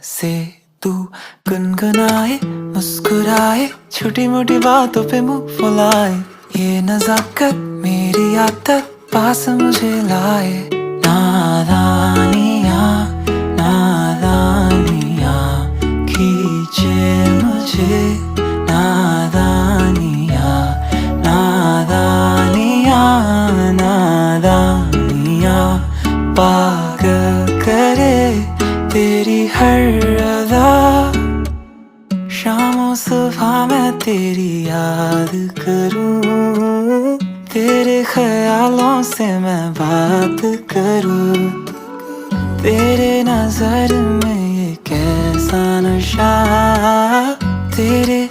से तू गुनगुनाए, मुस्कुराए, छोटी मोटी बातों पे मुंह फुलाए। ये नजाकत मेरी आदत पास मुझे लाए। नादानियाँ नादानियाँ खींचे मुझे। नादानियाँ नादानियाँ नादानियाँ पागल करे तेरी हर अदा। शामों सुबह मैं तेरी याद करूं, तेरे ख्यालों से मैं बात करूं। तेरे नजर में ये कैसा नशा, तेरे